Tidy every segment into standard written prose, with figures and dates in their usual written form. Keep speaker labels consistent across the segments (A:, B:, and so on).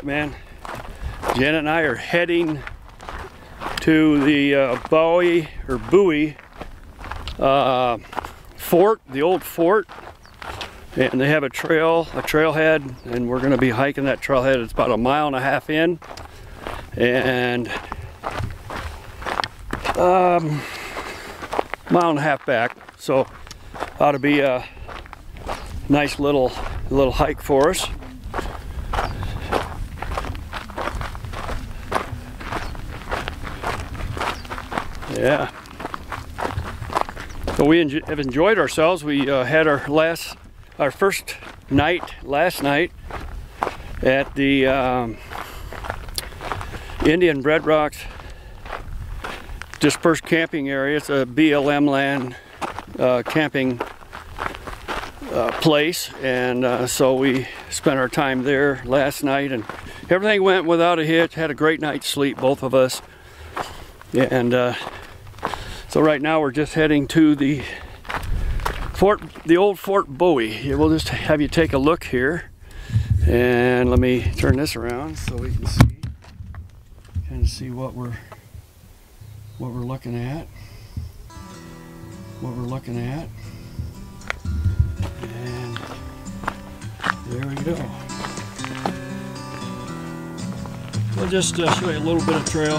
A: man. Janet and I are heading to the Bowie fort, the old fort, and they have a trailhead, and we're going to be hiking that trailhead. It's about 1.5 miles in, and 1.5 miles back. So ought to be a nice little hike for us. Yeah. So we have enjoyed ourselves. We had our first night last night at the Indian Bread Rocks dispersed camping area. It's a BLM land camping place, and so we spent our time there last night, and everything went without a hitch. Had a great night's sleep, both of us, and so right now we're just heading to the fort, the old Fort Bowie. We'll just have you take a look here, and let me turn this around so we can see what we're looking at. And there we go. We'll just show you a little bit of trail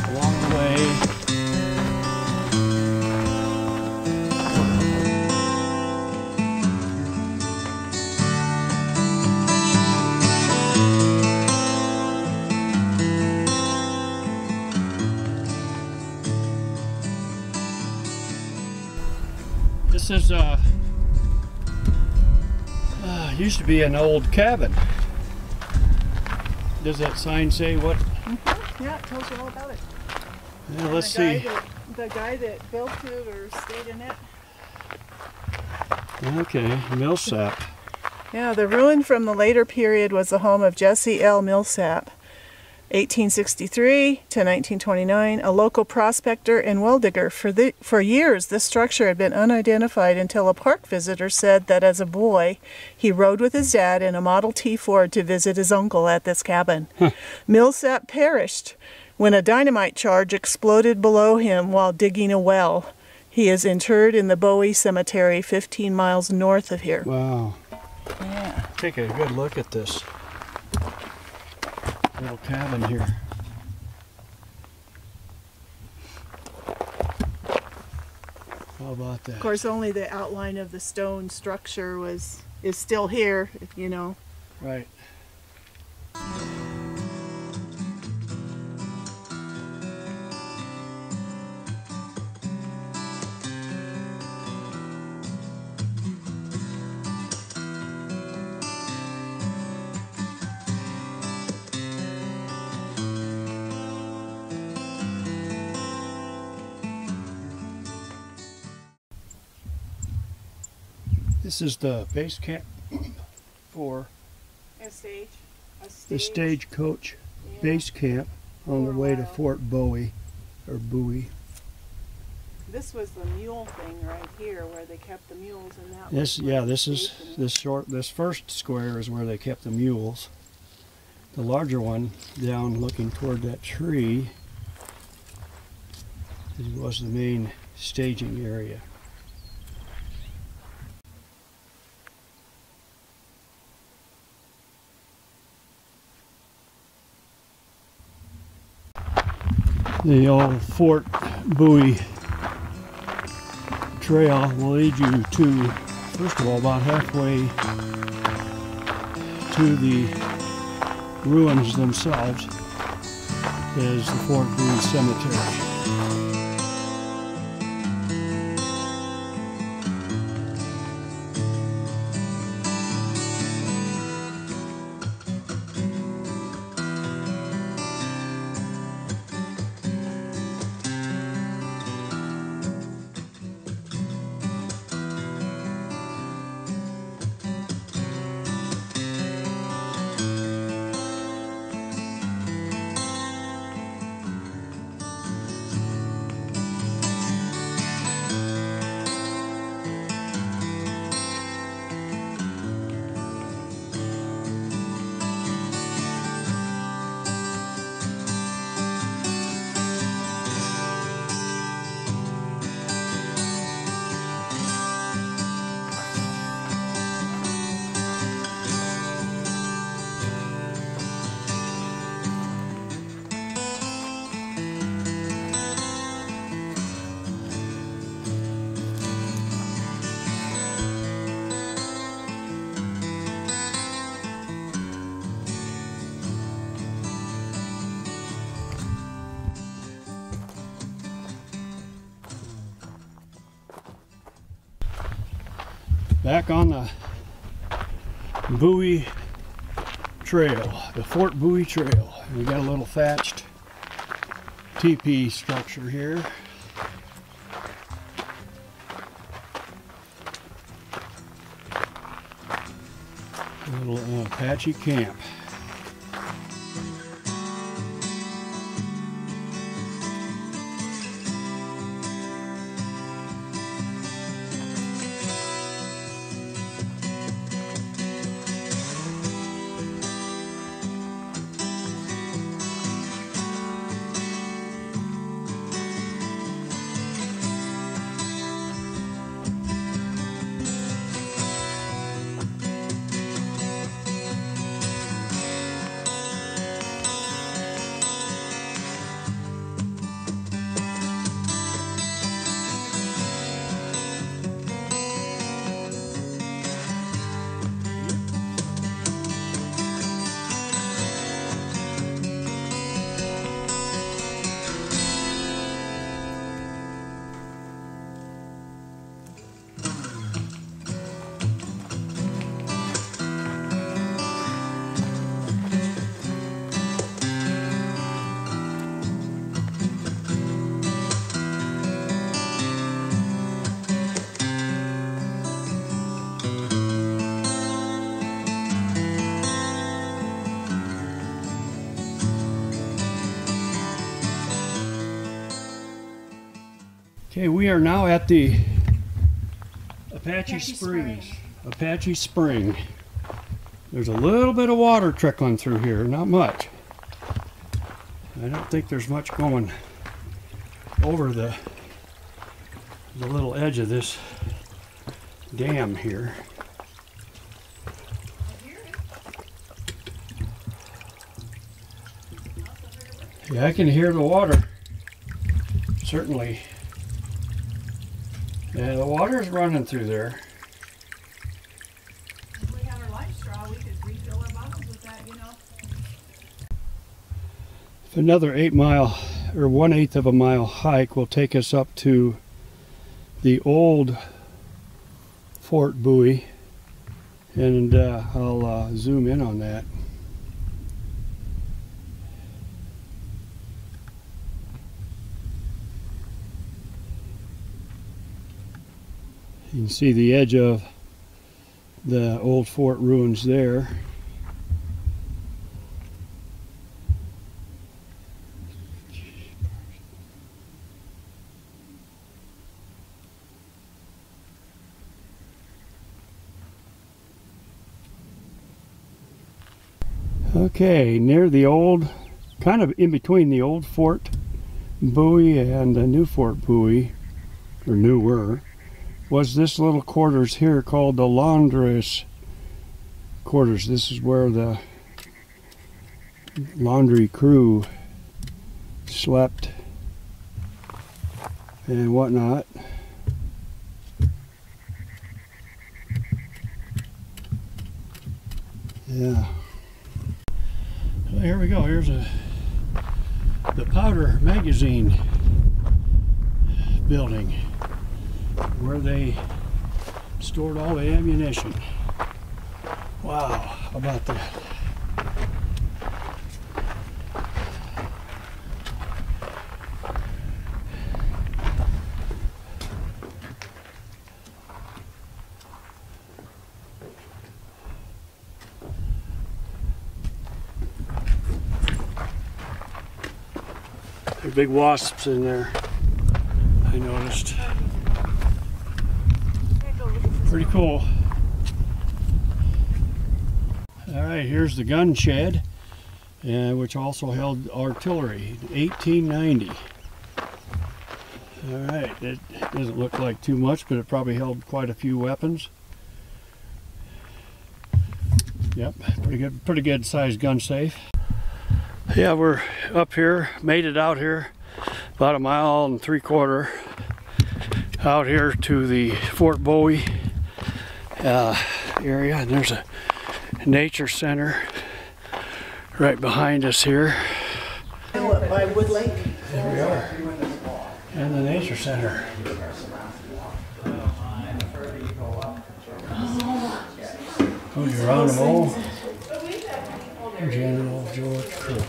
A: along the way. This is used to be an old cabin. Does that sign say what?
B: Mm-hmm. Yeah, it tells you all about it.
A: Yeah, let's see.
B: The guy that built it or stayed in it.
A: Okay, Millsap.
B: Yeah, the ruin from the later period was the home of Jesse L. Millsap, 1863 to 1929, a local prospector and well digger. For years, this structure had been unidentified until a park visitor said that as a boy, he rode with his dad in a Model T Ford to visit his uncle at this cabin. Millsap perished when a dynamite charge exploded below him while digging a well. He is interred in the Bowie Cemetery 15 miles north of here.
A: Wow.
B: Yeah.
A: Take a good look at this little cabin here. How about that?
B: Of course, only the outline of the stone structure is still here, if you know.
A: Right. This is the base camp for the stagecoach base camp on the way to Fort Bowie, or Bowie.
B: This was the mule thing right here, where they kept the mules, and that.
A: This first square is where they kept the mules. The larger one down looking toward that tree was the main staging area. The old Fort Bowie trail will lead you to, first of all, about halfway to the ruins themselves is the Fort Bowie Cemetery. Back on the Bowie Trail, the Fort Bowie Trail. We got a little thatched teepee structure here. A little Apache camp. Okay, we are now at the Apache Springs. Apache Spring. There's a little bit of water trickling through here, not much. I don't think there's much going over the little edge of this dam here. Yeah, I can hear the water, certainly. Yeah, the water's running through there.
B: If we had our life straw, we could refill our bottles with that, you know.
A: Another 8 mile or 1/8 of a mile hike will take us up to the old Fort Bowie, and I'll zoom in on that. You can see the edge of the old fort ruins there. Okay, near the old, kind of in between the old Fort Bowie and the new Fort Bowie, or newer, was this little quarters here called the Laundress Quarters. This is where the laundry crew slept and whatnot. Yeah. Well, here we go. Here's the Powder Magazine building, where they stored all the ammunition. Wow, how about that? There are big wasps in there, I noticed. Pretty cool. Alright, here's the gun shed, which also held artillery, 1890. Alright, it doesn't look like too much, but it probably held quite a few weapons. Yep, pretty good sized gun safe. Yeah, we're up here, made it out here, about 1.75 miles out here to the Fort Bowie area, and there's a nature center right behind us here.
B: By Wood Lake.
A: There we are, and the nature center. Geronimo, General George Crook.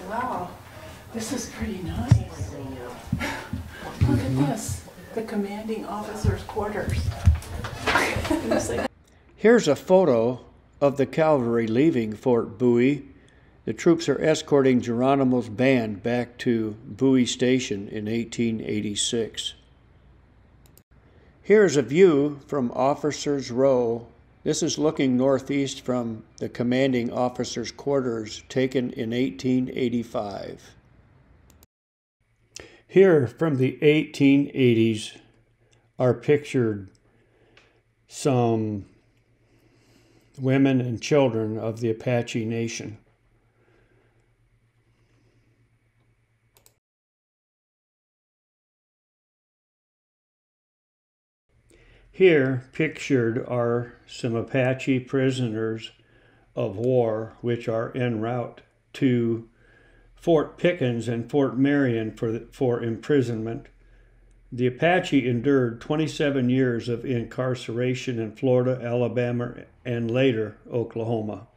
B: Wow, this is pretty nice. Look at this, the commanding officer's quarters.
A: Here's a photo of the cavalry leaving Fort Bowie. The troops are escorting Geronimo's band back to Bowie Station in 1886. Here's a view from Officers' Row. This is looking northeast from the commanding officer's quarters, taken in 1885. Here from the 1880s are pictured some women and children of the Apache Nation. Here pictured are some Apache prisoners of war which are en route to Fort Pickens and Fort Marion for imprisonment. The Apache endured 27 years of incarceration in Florida, Alabama, and later Oklahoma.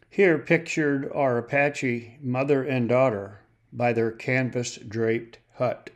A: Here pictured are Apache mother and daughter by their canvas-draped hut.